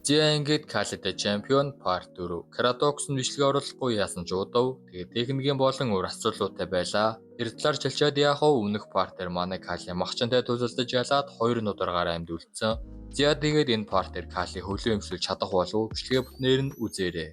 Зя ингээд Калида чемпион part 4. Кратокс нь бичлэгээ оруулахгүй яасан ч удав. Тэгээд техникийн болон өөр асуултуудтай байлаа. Тэр талаар чалчаад яах вэ? Өмнөх партер манай Кали махчантай тусалдаж ялаад 2 нударгаар амьд үлдсэн. Зя тэгээд энэ партер Кали хөлөө өмсөлж чадах болов бичлэгээ бүтнээр нь үзээрэй.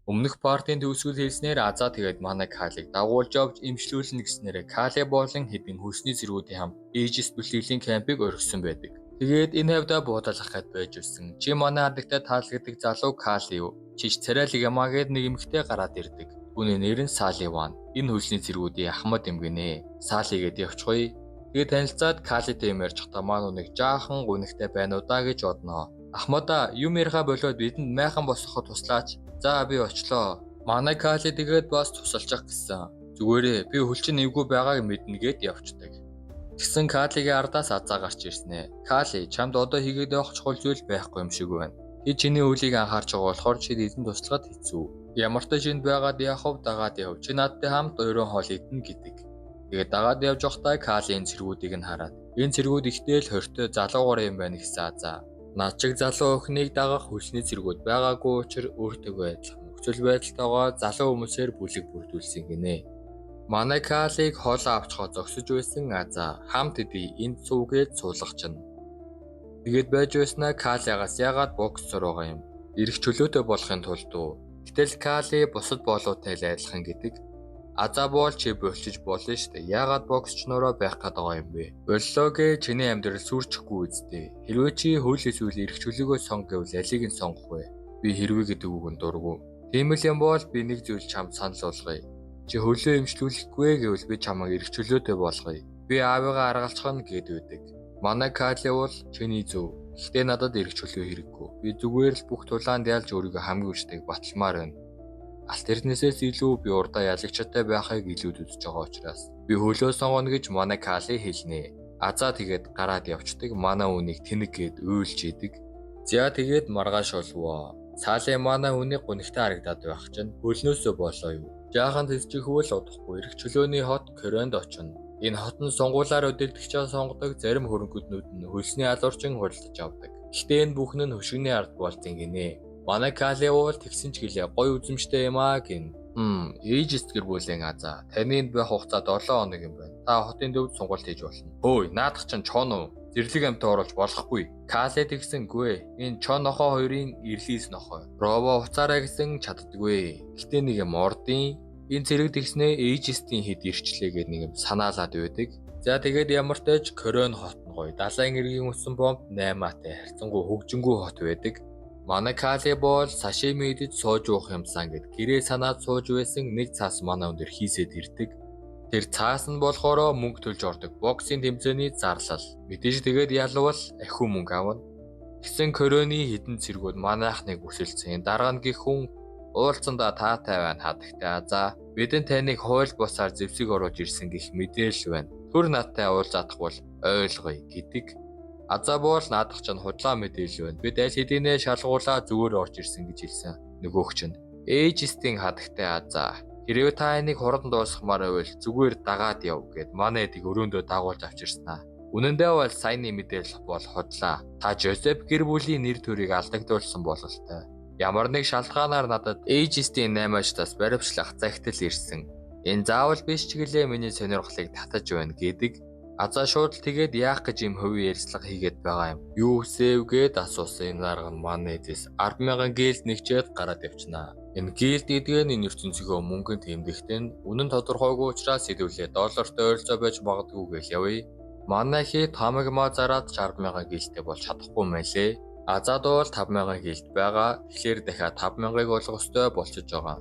Өмнөх партийн төгсгөл хэлснээр Аза тэгээд манай Калиг дагуулж авч имшлүүлнэ гэснээр Кали болон хэдэн хөлсний зэргүүдийн хамт Aegis бэлтгэлийн кампыг орхисон байдаг. Тэгээд энэ хавьда буудалах гэд байж өссөн. Чи манай хадагтай таалагддаг залуу Кали юу? Чич царайлаг ямаагээд нэг эмэгтэй гараад ирдэг. Түүний нэр нь Саливан. Энэ хөлсний зэргүүдийн ахмад юм гинэ. Салигээд явчихъя. Тэгээд танилцаад Калитэй юм ярьж та маань нэг жаахан гунигтай байна уу да гэж бодноо. Ахмада юм яриха болоод бидэнд майхан босгоход туслаач. За би очлоо. Манай Кали тэгээд бас тусалчих гэсэн. Зүгээрээ би хөлчин эвгүй байгааг мэднэ гэд явцдаг. Тэгсэн Калигийн ардаас Азаа гарч ирснэ. Кали чамд одоо хийгээд явах чухал зүйл байхгүй юм шиг байна. Чи чиний хөлийг анхаарч байгаа болохоор чи эзэн туслахад хэцүү. Ямар ч шинд байгаад яах вэ дагаад яв. Чи надтай хамт өрөө хоол идэнэ гэдэг. Тэгээд дагаад явж байхдаа Калигийн цэргүүдийг нь хараад энэ цэргүүд ихтэл хортой залуугаар юм байна гэсэн Азаа. Над чиг залуу охиныг дагах хөлсний цэргүүд байгаагүй учраас өөртөө адилхан нөхцөл байдалтайгаа залуу хүмүүсээр бүлэг бүрдүүлсэн гинэ. Манай Калиг хоолоо авчхаа зогсож байсан Азаа хамт идэе энд суугээд суулгах чинь. Тэгээд байж байснаа Калигаас яагаад бокс сургаа юм. Ирэх чөлөөтэй болохын тулд уу. Гэтэл Кали бусад болоотой л адилхан гэдэг. Азаа бол чи болчих болно штэ. Яагаад боксчнороо байх гээд байгаа юм бэ? Боллоогээ чиний амьдрал сүрчихгүй үстэй. Хэрвээ чи хөл эсвэл ирэх чөлөөгөө сонг гэвэл алийг нь сонгох вэ? Би хэрвээ гэдэг үг нь дургу. Тийм л юм бол би нэг зүйл чамд санал болгоё. Чи хөлөө имшлүүлэхгүй гэвэл би чамайг ирэх чөлөөтэй болгоё. Би аавыгаа аргалцах нь гэд үүдэг. Манай Кали бол чиний зөв. Гэхдээ надад ирэх чөлөө хэрэггүй. Би зүгээр л бүх тулаанд ялж өөрийгөө хамгийн хүчтэйг баталмаар байна. Алт эрднээсээс илүү би урдаа ялагчтай байхыг илүүд үзэж байгаа учраас би хөлөө сонгоно гэж манай Кали хэлнэ. Азаа тэгээд гараад явцдаг. Манай үнийг тэнэг гэд уйлж идэг. За тэгээд маргааш болвоо. Цаалын манай үнийг гунигтай харагдаад байх чинь хөлнөөсөө болоо юу? Жаахан тэсчихвэл удахгүй ирэх чөлөөний хот Коренд очино. Энэ хот нь сонгуулаар өдөлтөгчөө сонгодог зарим хөрөнгөднүүд нь хөлсний алуурчин хуралдаж авдаг. Гэхдээ энэ бүхэн нь хөшгөний ард болтын гинэ. Манай Кали бол тэгсэн ч гэлээ гой үзэмжтэй юм аа гин. Aegis гэр бүлийн Азаа. Таны энд байх хугацаа 7 хоног юм байна. Та хотын төвд сонголт хийж болно. Хөөе, наадах чинь чон уу? Зэрлэг амтаа оруулж болохгүй. Кали тэгсэнгүй. Энэ чон нохоо хоёрын ирлис нохоо. Рово уцаараа гэсэн чаддаггүй. Гэтэ нэг юм ордын энэ зэрэг тэгснээ Aegis-ийн хэд ирчлээ гэдэг нэг юм санаалаад байдаг. За тэгээд ямар ч тач Корен хот нь гоё. Далайн эргийн өссөн бомб 8-аатай харьцангуй хөгжингүү хот байдаг. Манай Кали бол сашими идэж сууж уух юмсан гэд гэрээ санаад сууж байсан нэг цаас манай өндөр хийсэд ирдэг. Тэр цаас нь болохоор мөнгө төлж ордог боксing тэмцээний зарлал. Мэдээж тэгээд ялвал ахиу мөнгө авна. Тэгсэн Корены хідэн цэргүүд манайхныг бүсэлцэн. Дараа нь гих хүн уулзсандаа таатай байна хадагтай Азаа. Бидэн таныг хууль бусаар зэвсэг оруулж ирсэн гэх мэдээлэл байна. Түр надтай уулзаадахгүй ойлгоё гэдэг. Азаа бол наадах чинь худлаа мэдээлэл байна. Бид аль хэдийнэ шалгуулаа зүгээр орж ирсэн гэж хэлсэн. Нөгөөх чинь Aegis-ийн хадагтай Азаа. Хэрвээ та энийг хурдан дуусгамаар байвал зүгээр дагаад яв гэд манай эдийг өрөөндөө дагуулж авчирснаа. Үнэн дээр бол саяны мэдээлэл бол худлаа. Та Жозеф гэр бүлийн нэр төрийг алдагдуулсан бололтой. Ямар нэг шалтгаанаар надад Aegis-ийн 8-аачтаас баримтлах загтал ирсэн. Энэ заавал биш ч гэлээ миний сонирхлыг татаж байна гэдэг. Азаа шууд л тэгээд яах гэж юм хувийн ярьцлага хийгээд байгаа юм. Юу хүсэв гэд асуусан. Энэ арга нь манай эдээс 10,000 гилд нэгчээд гараад явчихнаа. Энэ гилд эдгээр энэ ертөнцийнхөө мөнгөнд тэмдэгтэн үнэн тодорхойгүй учраас хэдүүлээ доллартай ойролцоо байж магадгүй гэж явъя. Манай хит хамагмаа зараад 60,000 гилдтэй болж чадахгүй мэлээ. Азаад бол 5,000 гилд байгаа. Тэгэхээр дахиад 5,000-ыг олох ёстой болчихж байгаа.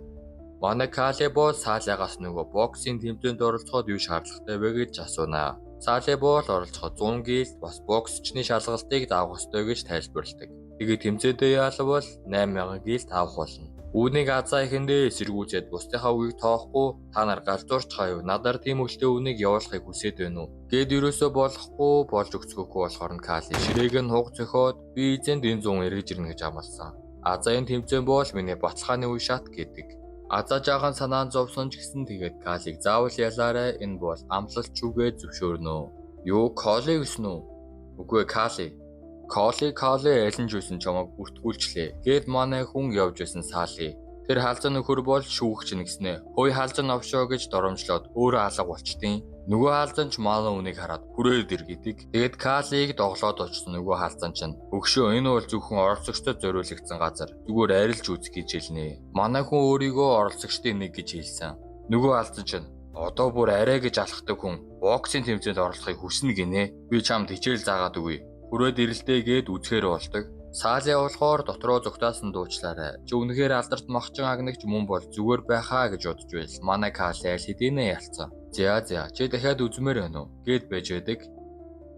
Манай Кали бол Салиагаас нөгөө боксing тэмцээнд оролцоход юу шаардлагатай вэ гэж асуунаа. Сали бол оролцоход 100 гилд бас боксчны шалгалтыг давах ёстой гэж тайлбарладаг. Тэгээд тэмцээдээ яалбал 8,000 гилд авах болно. Үүнийг Азаа ихэндээ эсэргүүцээд бусдынхаа үгийг тоохгүй та нар галзуурч хаяв. Надаар тийм үлтэй үнийг явуулахыг хүсэж байна уу? Гэд юусоо болохгүй болж өгцгөөгүй болохоор нь Кали ширээг нь хуг зөхиод би эзэнд энэ 100 эргэж ирнэ гэж амласан. Азаа энэ тэмцээн бол миний баталгааны үе шат гэдэг. Азаа жаахан санаанд зовсон ч гэсэн тэгээд Калиг заавал ялаарай энэ бол амлалт чүгээ зөвшөөрнө. Юу Коли гэснү? Үгүй Кали. Коли ялан жүйсэн чамайг бүртгүүлчлээ. Гээд манай хүн явж байсан Сали. Тэр хаалзан нөхөр бол шүүгч нэгснэ. Хөөе хаалзан авшоо гэж доромжлоод өөрөө алга болчтیں۔ Нөгөө хаалзан ч манай үнийг хараад хүрээд ир гэдэг. Тэгээд Калиг доглоод очсон нөгөө хаалзан чинь. Өгшөө энэ бол зөвхөн оролцогчдод зориулагдсан газар. Зүгээр арилж үзэх гэж хэлнэ. Манай хүн өөрийгөө оролцогчдын нэг гэж хэлсэн. Нөгөө хаалзан чинь одоо бүр арай гэж алхдаг хүн боксing тэмцээнд оролцохыг хүснэ гинэ. Би чамд хичээл заагаад өгье. Хүрээд ирэлтэй гээд үзэхээр болдог. Сали болохоор дотроо зүгтаасан дуучлаарай. Чи үнэхээр алдарт махчин агнагч мөн бол зүгээр байхаа гэж бодож байл. Манай Кали аль хэдийнэ ялцсан. За чи дахиад үзмээр байна уу? Гээд байж байдаг.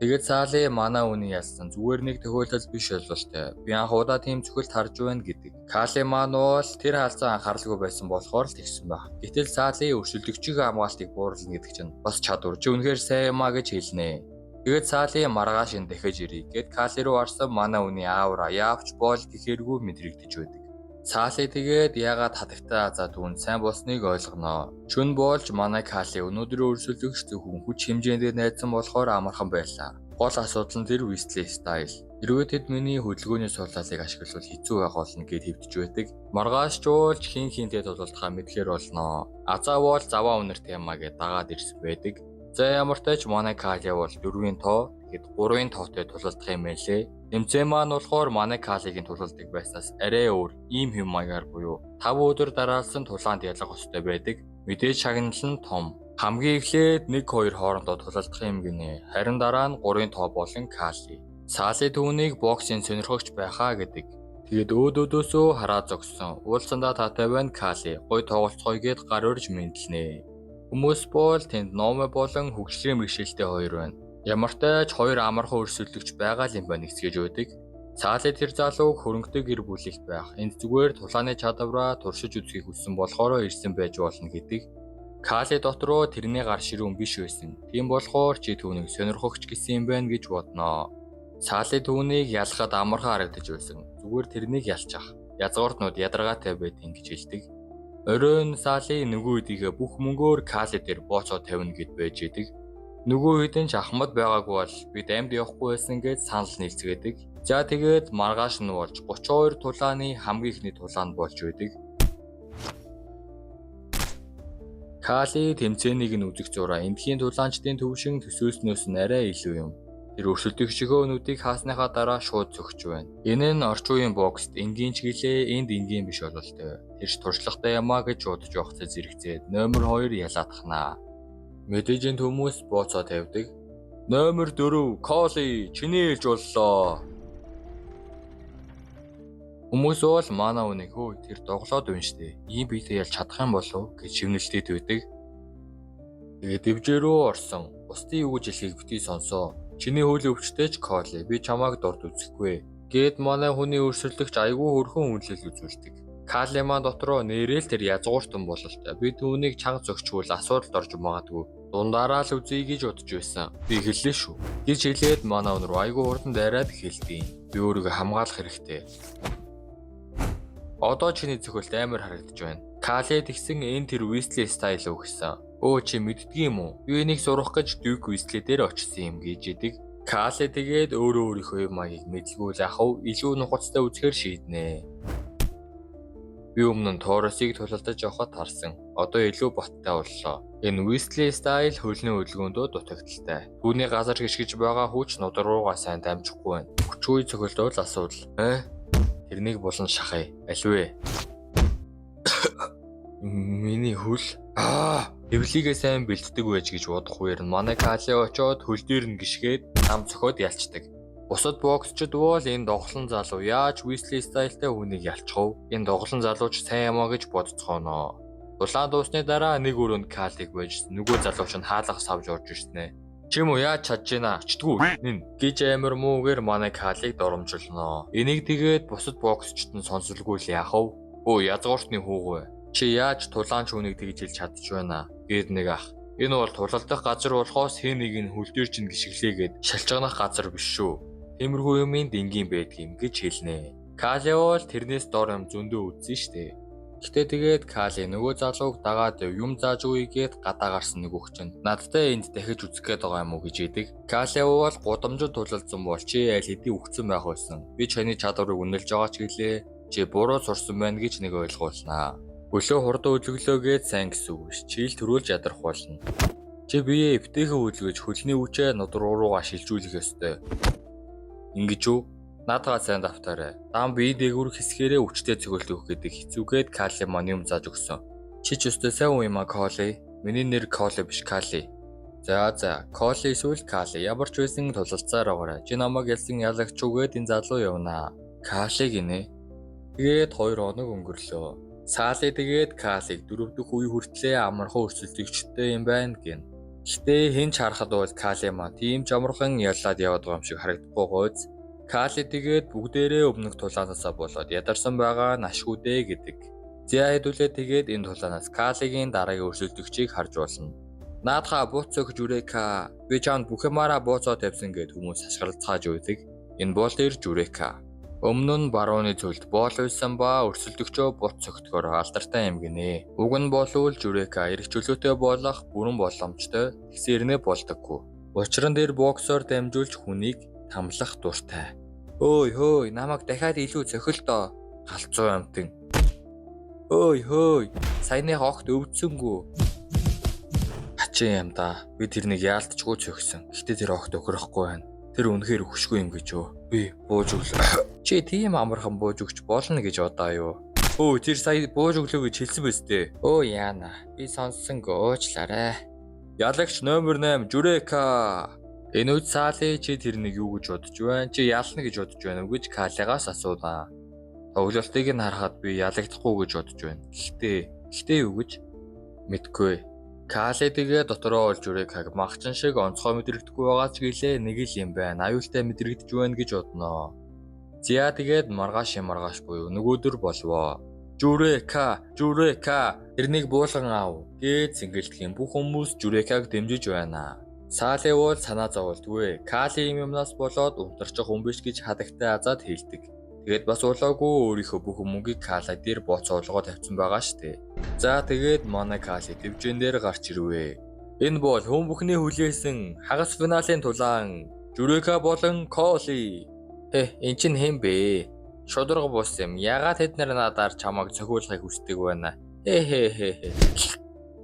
Тэгээд Сали манай үний ялсан зүгээр нэг тохиолдол биш бололтой. Би анх удаа тийм зөвхөлт харж байна гэдэг. Кали маань бол тэр хаалцаа анхааралгүй байсан болохоор л тэгсэн баг. Гэтэл Сали өршөлтөгчийн хамгаалтыг буурлна гэдэг чинь бас чадвар. Чи үнэхээр сайн юмаа гэж хэлнэ. Тэгээд Сали маргааш энэ дахиж ирье гэд Кали руу арсан манай үний аавра яавч бол гэхэргүй мэдрэгдэж байдаг. Сали тэгээд яагаад хатагтаа за түүнд сайн болсныг ойлгоноо. Шүн болж манай Кали өнөөдрийн өрсөлдөгч зөвхөн хүч хэмжээндээ найдсан болохоор амархан байлаа. Гол асуудал нь тэр Weasley style. Хэрвээ тэд миний хөдөлгөөний суулалыг ашиглавал хэцүү байх болно гэд хэвдэж байдаг. Маргааш жуулж хин хинтэй тулалдахаа мэдхээр болноо. Азаавал заваа үнэртэй юмаа гэд дагаад ирсэн байдаг. За ямар ч тач манай Кали бол 4-ийн тоо тэгэхэд 3-ийн тоотой тулалдах юм байлээ. Тэмцээн маань болохоор манай Калигийн тулалдаг байснаас арай өөр ийм хэм маягаар буюу 5 өдөр дараалсан тулаанд ялах ёстой байдаг. Мэдээж шагнал нь том. Хамгийн эхлээд 1-2 хоорондоо тулалдах юм гинэ. Харин дараа нь 3-ийн тоо болон Кали. Сали түүнийг боксing сонирхогч байхаа гэдэг. Тэгээд өөдөөсөө хараа зогссон. Уулзсандаа таатай байна Кали. Гой тоглолцгоё гэд гар өрж мэдлэнэ. Хүмүүс бол тэнд номо болон хөгжлийн мэргэжилтэй хоёр байна. Ямар ч тач хоёр амархан өрсөлдөгч байгаа юм байна гэсгэж байдаг. Сали тэр залууг хөрөнгөтэй гэр бүлийнх байх. Энд зүгээр тулааны чадвараа туршиж үзхийг хүссэн болохоор ирсэн байж болно гэдэг. Кали дотроо тэрний гар ширүүн биш байсан. Тийм болохоор чи түүнийг сонирхогч гэсэн юм байна гэж бодноо. Сали түүнийг ялахад амархан харагдаж байсан. Зүгээр тэрнийг ялчих. Язгууртнууд ядаргаатай байдгийг гэж хэлдэг. Оройн Сали нөгөө хэдийгэ бүх мөнгөөр Кали дээр бооцоо тавина гэд байж идэг. Нөгөө хэдэн ч ахмад байгаагүй бол бид амьд явахгүй байсан гэж санал нийлцгээдэг. За тэгээд маргааш нь болж 32 тулааны хамгийн ихний тулаанд болж байдаг. Кали тэмцээнийг нь үзэх зураа эндхийн тулаанчдын төвшин төсөөснөөс нь арай илүү юм. Тэр өрсөлдөгчгөө нүдийг хаасныхаа дараа шууд зөгч байна. Энэ нь орчин үеийн боксд энгийн ч гэлээ энд энгийн биш бололтой. Тэрч туршлагатай юмаа гэж бодож явахцаа зэрэгцээд номер 2 ялаадахнаа. Мэдээжийн хүмүүс бооцоо тавьдаг. Номер 4 Коли чиний хэлж боллоо. Хүмүүс бол манай үнийг хөө тэр доглоод байна штэ. Ийм биетэй ялж чадах юм болов гэж шивнэлтэд байдаг. Тэгээд дэвжээрөө орсон. Бусдын юу гэж хэлхийг битгий сонсоо. Чиний хөл өвчтэй ч Коли би чамайг дурд үзэхгүй. Гээд манай хүний өрсөлдөгч айгүй хөрхөн үнэлэл үзүүлдэг. Кали маань дотроо нэрэл тэр язгууртан бололтой. Би түүнийг чанга зөгчвөл асуудалд орж магадгүй. Дундаараа л үзье гэж бодож байсан. Би хэллээ шүү. Гэж хэлээд манай өнөр айгүй хурдан дайраад хэлдэг. Би өөрийгөө хамгаалах хэрэгтэй. Одоо чиний зөвхөлт амар харагдаж байна. Кали тэгсэн энэ тэр Weasley style уу гэсэн. Өө чи мэддгийм үү? Би энийг сурах гэж Duke Weasley дээр очсон юм гэж идэг. Кали тэгээд өөрийнхөө маягийг мэдлгүй яхав илүү нухацтай үзэхээр шийднэ. Би өмнө нь Taurus-ыг тулалдаж явахад харсан. Одоо илүү боттой боллоо. Энэ Weasley style хөлний хөдөлгөөндөө дутагдaltaй. Түүний газар гიშгэж байгаа хүч нудар руугаа сайн дамжихгүй байна. Хүчгүй цохилдвол асуудал. Тэрнийг булан шахая. Аливаа. Миний хөл эвлигээ сайн бэлддэг байж гэж бодох үеэр манай Кали очоод хөл дээр нь гიშгээд ам цохоод ялцдаг. Бусад боксчид бол энэ доглон залуу яаж Weasley стайлтай хүнийг ялчихв? Энэ доглон залууч сайн юмаа гэж бодцгооноо. Тулаан дуусны дараа нэг өрөөнд Калиг байж нөгөө залууч нь хаалгас авч орж ирснэ. Чим үү яаж чадж гинэ? Чдгүү. Нин гэж амар муугаар манай Калиг доромжилноо. Энийг тэгээд бусад боксчид нь сонсолгүй л яах вэ? Өө язгууртны хүүгөө. Чи яаж тулаанч хүнийг тэгж хэлж чадж байна? Гээд нэг ах. Энэ бол тулалдах газар болохоос хэн нэг нь хөлдөр чинь гიშгэлээгээд шалчганах газар биш шүү. Тиймэрхүү юмын дэнгийн байдаг юм гэж хэлнэ. Кали бол тэрнээс дор юм зөндөө үзсэн штэ. Гэтэ тэгээд Кали нөгөө залууг дагаад юм зааж өгье гэд гадаа гарсан нэг хөх чинь надтай энд дахиж үзэх гээд байгаа юм уу гэж идэг. Кали бол гудамжинд тулалдсан бол чи аль хэдийн үхсэн байх байсан. Би чаны чадварыг үнэлж байгаа ч гэлээ. Чи буруу сурсан байна гэж нэг ойлгуулнаа. Өглөө хурдан өглөглөө гээд сайн гэсэн үг биш. Чи л төрүүлж ядрах болно. Чи биеэ эвтэйхэн хөдөлгөж хөлний хүчээ нудруу руугаа шилжүүлэх ёстой. Ингэж үү? Наадгаа сайн давтаарай. Дан бие дээгүүр хэсгээрээ хүчтэй цогөлт өгөх гэдэг хэцүүгээд Кали маань юм зааж өгсөн. Чи ч өстой сайн уу юм а Коли? Миний нэр Коли биш Кали. За Коли эсвэл Кали ямар ч байсан тулалцаар байгаарай. Чи намайг ялсан ялагч үгээд энэ залуу явнаа. Кали гинэ. Тэгээд 2 хоног өнгөрлөө. Саали тэгээд Калиг 4 дахь үе хүртлээр амархан өрсөлдөгчтэй юм байна гин. Гэтэ хэн ч харахад бол Кали маань тийм ч амархан яллаад яваад байгаа юм шиг харагдахгүй гойц. Кали тэгээд бүгдээрээ өмнөх тулаанасаа болоод ядарсан байгаа нашгүй дээ гэдэг. За хэдүүлээ тэгээд энэ тулаанаас Калигийн дараагийн өрсөлдөгчийг харж болно. Наадха бууцах Журека. Би чамд бүх юмараа бууцоо тавьсан гэд хүмүүс хашгиралцгааж үйдэг. Энэ бол тэр Журека. Өмнө нь барууны цөлд боол үйсэн ба өрсөлдөгчөө бут цогтгоор алдартай юм гинэ. Уг нь болвол Журека эрх чөлөөтэй болох бүрэн боломжтой тэгсэрнэ болдоггүй. Учир нь дээр боксоор дамжуулж хүнийг тамлах дуртай. Хөөй, намайг дахиад илүү цохилдоо. Галзуу амтэн. Хөөй, саяных огт өвдсөнгүү. Хачаа юм да. Би тэрнийг яалтчгүй цохисон. Гэтэ тэр огт өгрөхгүй байна. Тэр үнэхээр өгшгүй юм гэж өө. Би бууж өглөө. Чи тийм амархан бууж өгч болно гэж одоо юу? Тэр сая бууж өглөө гэж хэлсэн биз дээ. Яана. Би сонссонгүй уучлаарай. Ялагч номер 8 Журека. Энэ үед Саали чи тэрнийг юу гэж бодож байна? Чи ялна гэж бодож байна уу гэж Калигаас асууна. Тоглолтыг нь харахад би ялагдахгүй гэж бодож байна. Гэхдээ юу гэж мэдгүй. Кали тэгээ дотороо олж Журекаг махчин шиг онцгой мэдрэгдэхгүй байгаа ч гэлээ нэг л юм байна. Аюултай мэдрэгдэж байна гэж бодноо. Зя тэгээд маргааш буюу нөгөөдөр болвоо. Журека. Тэрнийг буулган аав гэж зингэлдэх юм. Бүх хүмүүс Журекаг дэмжиж байна. Саали бол санаа зовлтгүй. Кали юмнаас болоод унтарчих хүн биш гэж хадагтай азаад хэлдэг. Тэгээд бас улаагүй өөрийнхөө бүх мөнгийг Кали дээр бооцоолгоо тавьсан байгаа штэ. За тэгээд манай Кали дэвжэн дээр гарч ирвэ. Энэ бол хүн бүхний хүлээсэн хагас финалийн тулаан Журека болон Коли. Эн чинь хэн бэ? Шудраг бус юм. Ягаад тэд нар надаар чамайг цохиулахыг хүсдэг байна?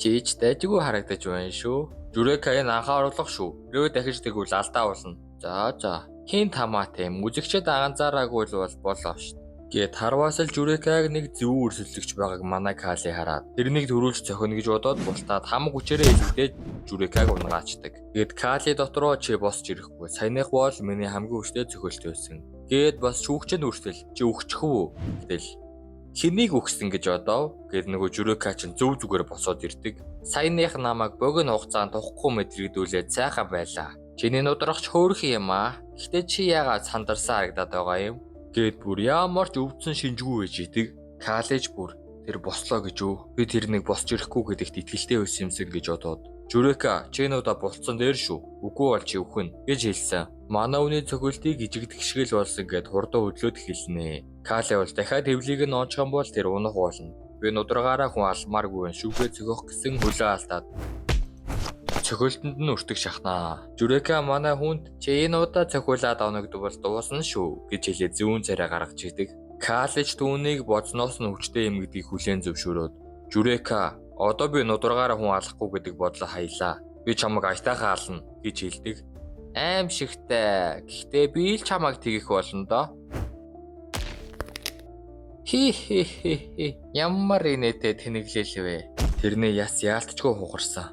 Чийч дайггүй харагдаж байна шүү. Журека энэ анхааруулах шүү. Рүү дахиж тэгвэл алдаа болно. За. Хин тамаатай музикчд анзаараагүй бол болоо шүү. Гэт харваас л Журекаг нэг зөв өрсөлдөгч байгааг манай Кали хараад тэрнийг төрүүлж цохино гэж бодоод бултаад хамаг хүчээрээ илүүдээд Журекаг унгаачдаг. Гэт Кали дотроо чи босч ирэхгүй. Саяных бол миний хамгийн хүчтэй цохилт байсан. Гэт бас шүүгчэнд үртэл чи өгчих үү гэтэл хэнийг өгсөн гэж бодов? Гэт нөгөө Журека чинь зөв зүгээр босоод ирдэг. Саяных намайг богино хугацаанд тухгүй мэдрэгдүүлээд сайхан байлаа. Чиний нудрагч хөөрх юм аа. Гэтэ чи яагаад сандарсан харагдаад байгаа юм? Гэт бүр ямар ч өвдсөн шинжгүй байж идэг. Калиж бүр тэр бослоо гэж үү? Би тэрнийг босч ирэхгүй гэдэгт итгэлтэй байсан юмсан гэж бодоод. Журека, чи нуудаа болцсон дээр шүү. Үгүй бол чи өвхөн гэж хэлсэн. Манай үний цогөлтийг гжигдэх шиг л болсон гэд хурдан хөдлөөд хэлнэ. Кали бол дахиад хэвлийг нь онцгон бол тэр унах болно. Би нудрагаараа хүн алмааргүй байна. Шүүгээ цогох гэсэн хөлөө алдаад цохилтонд нь өртөг шахнаа. Журека манай хүнд чи энэ удаа цохиулаад оногдвол дуусна шүү гэж хэлээ зүүн царай гаргаж идэг. Калиж түүнийг бодсноос нь хүчтэй юм гэдгийг хүлээн зөвшөөрөөд Журека одоо би нудрагаараа хүн алахгүй гэдэг бодлоо хаялаа. Би чамайг аятайхан ална гэж хэлдэг. Аимшигтай. Гэхдээ би л чамайг тэгэх болно доо. Ямар инээтэй тэнэглэл вэ? Тэрний яс яалтчгүй хугарсан.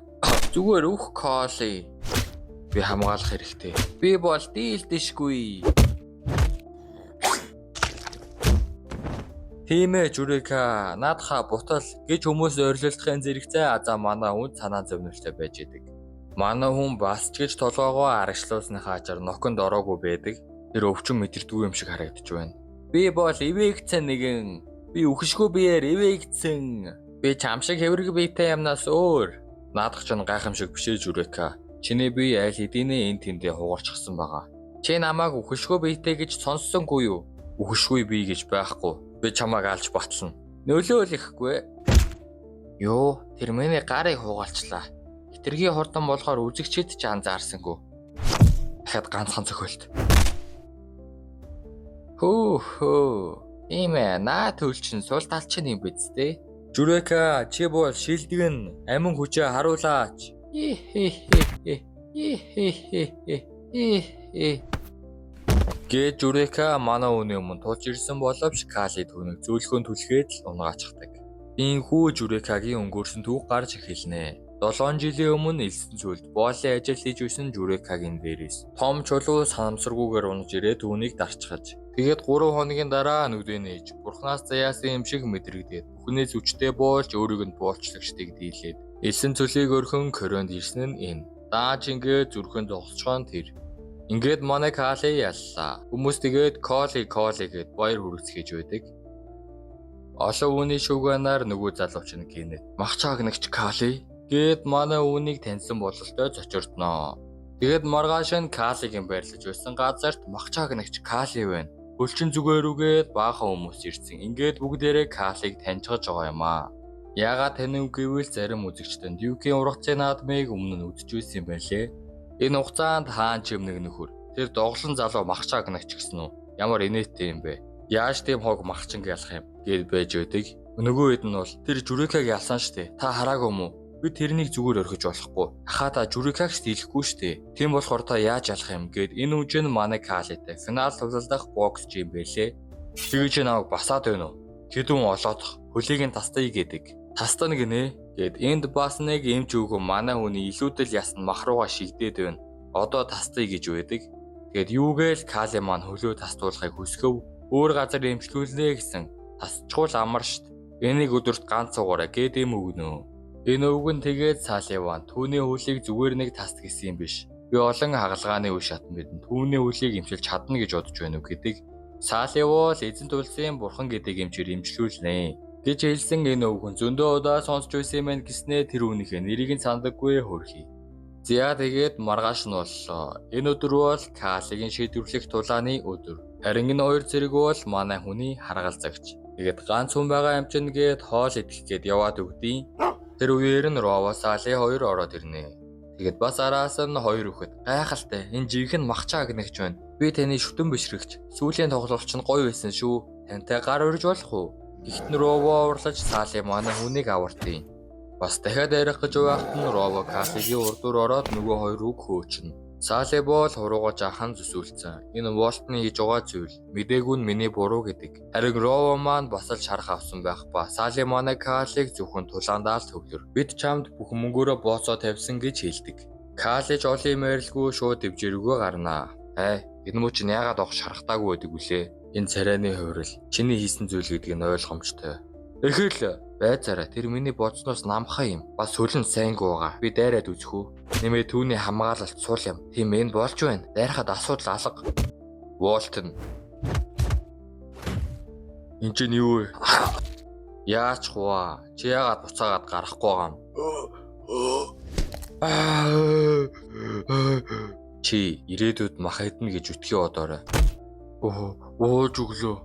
Зүгээр өөх Коли. Би хамгаалах хэрэгтэй. Би бол дийлдэшгүй. Тийм ээ Журека, наадха бутал гэж хүмүүс ойрлолтын зэрэгцээ азаа манай хүн санаа зовнилтой байж идэг. Манай хүн бас ч гэж толгоогоо аргачлуулсныхаа ачаар ноконд ороогүй байдаг. Тэр өвчин мэдэрдгүй юм шиг харагдаж байна. Би бол ивэгцэн нэгэн. Би үхшгүй биеэр ивэгцэн. Би чам шиг хэврэг биетэй юмнаас өөр. Наадах ч гайхамшиг бишээ Журека. Чиний бие аль хэдийнэ энэ тэндээ хугарчихсан байгаа. Чи намайг үхшгүй биетэй гэж сонссонгүй юу? Үхшгүй бие гэж байхгүй. Би чамайг алж батлана. Нөлөөл ихгүй. Юу, тэр миний гарыг хугаалчлаа. Хитрхи хурдан болохоор үзэгчид ч анзаарсангүй. Дахиад ганцхан цохилт. Хөө. Иймээ, наа төлчин сул талчин юм биз дээ. Журека, чи бол шилдэгэн амин хүчээ харуулаач. Гэ Журека манай өний өмнө тулж ирсэн боловч Кали түүнийг зөөлхөн түлхээд л унгаачихдаг. Ийхүү Журекагийн өнгөрсөн түүх гарч эхэлнэ. 7 жилийн өмнө элсэн цүлд боолын ажил хийж байсан Журекагийн дээрээс том чулуу санамсаргүйгээр унаж ирээд түүнийг дарчхаж. Тэгээд 3 хоногийн дараа нүдэ нээж бурхнаас заяасан юм шиг мэдрэгдээд бүхнээ зүчтэй болж өөрийг нь буулчлагчдыг дийлээд элсэн цөлийг өрхөн коронд ирсэн нь энэ. Даач ингээд зүрхэн зогсчоон тэр. Ингээд манай Кали яллаа. Хүмүүс тэгээд Коли гэд баяр хүргэцгээж байдаг. Олон үүний шүүгэнаар нөгөө залууч нь гинэ. Махчааг нэгч Кали гээд манай үүнийг таньсан бололтой зочирдноо. Тэгээд маргааш нь Калигийн байрлаж байсан газарт махчааг нэгч Кали байна. Хөлчин зүгээр үгээд баахан хүмүүс ирсэн. Ингээд бүгдээрээ Калиг таньчихж байгаа юм аа. Яагаад танив гэвэл зарим үзэгчдэнд Дюкийн ургацын наадмыг өмнө нь үзчихсэн юм байлээ. Энэ хугацаанд хаан чимнэг нөхөр тэр доглон залуу махчааг нэгч гэсэн үү? Ямар инээдтэй юм бэ? Яаж тийм хог махчин ялах юм гэд байж байдаг. Нөгөө хэд нь бол тэр Журекаг ялсан штэ. Та хараагүй юм уу? Би тэрнийг зүгээр орхиж болохгүй. Ахаа та Журекагч дийлэхгүй штэ. Тийм болохоор та яаж ялах юм гэд энэ үжин манай Калитай финал тулалдах боксч юм байлээ. Тэгэж намайг басаад байна уу? Хэдүүн олоодох хөлийг нь тастая гэдэг. Тастана гинэ гэд энд бас нэг эмч өгөө манай хүний илүүдэл ясна мах руугаа шигдээд байна. Одоо тастая гэж байдаг. Тэгэд юугээл Кали маань хөлөө тастуулахыг хүсгэв. Өөр газар эмчлүүлнэ гэсэн. Тасчгүй амар штт. Энийг өдөрт ганц цугаараа гэд юм өгнө. Энэ өвгөн тэгээд Саливан түүний хөлийг зүгээр нэг таст гэсэн юм биш. Би олон хагалгааны үе шатн бидэнд түүний хөлийг эмчилж чадна гэж бодож байна уу гэдэг. Саливол эзэн тулсын бурхан гэдэг эмчээр эмчлүүлнэ гэж хэлсэн энэ өвгөн зөндөө удаа сонсч байсан юм байна гэснээр тэр үнийхээ нэрийг нь сандаггүй хөрхий. За тэгээд маргааш нь боллоо. Энэ өдөр бол Калигийн шийдвэрлэх тулааны өдөр. Харин энэ хоёр зэрэг бол манай хүний харгалзагч. Тэгээд ганц хүн байгаа юм чинь гээд хоол идэх гээд яваад өгдөө. Тэр үеэр нь Рово Сали хоёр ороод ирнэ. Тэгэд бас араас нь хоёр хүүхэд гайхалтай энэ жинхэнэ махчааг нэгч байна. Би таны шүтэн бишрэгч. Сүүлийн тоглолт чинь гоё байсан шүү. Тантай гар урьж болох уу? Гэхдээ Рово уурлаж Сали манай хүнийг авартыг. Бас дахиад ярих гэж байхад нь Рово Калигийн урдуур ороод нөгөө хоёр үг хөөчнө. Сали бол хурууга жаахан зүсүүлсэн. Энэ Волтны хийж байгаа зүйл мдээгүй нь миний буруу гэдэг. Харин Рово маань бас л шарах авсан байх ба Сали манай Калиг зөвхөн тулаандаа л төвлөр. Бид чамд бүх мөнгөөрөө бооцоо тавьсан гэж хэлдэг. Калиж олон мэрэлгүй шууд дэвжэрүүгөө гарнаа. Энэ муу чинь яагаад авах шарахтаагүй байдаг вүлээ? Энэ царайны хувирал чиний хийсэн зүйл гэдгийг нь ойлгомжтой. Эхэл байцаараа тэр миний бодсноос намхаа юм. Бас хөлн сайнгүй байгаа. Би дайраад үзэх үү? Нэмээ түүний хамгаалалт суул юм. Тийм энэ болж байна. Дайрахад асуудал алга. Волтон. Энд чинь юу вэ? Яач хуваа? Чи яагаад буцаагаад гарахгүй байгаа юм? Чи ирээдүйд мах идэнэ гэж үтгий одоорой. Ууж өглөө.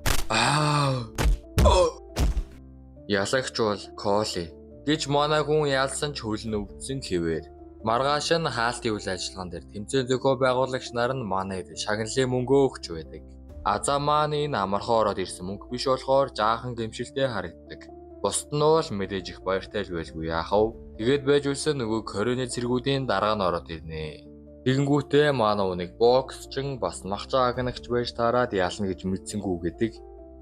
Ялагч бол Коли гэж манай хүн ялсан ч хөлн өвдсөн хэвээр. Маргааш нь хаалтын үйл ажиллагаан дээр тэмцээн зохио байгуулагч нар нь манайд шагналын мөнгөө өгч байдаг. Азаа маань энэ амархан ороод ирсэн мөнгө биш болохоор жаахан гэмшилтэй харагддаг. Бусд нь бол мэдээж их баяртай л байлгүй яах вэ? Тэгээд байж үлсэн нөгөө короны цэргүүдийн дарга нь ороод ирнэ. Тэгэнгүүтээ манай үнийг боксчин бас махчаа агнагч байж таарад ялна гэж мэдсэнгүү гэдэг.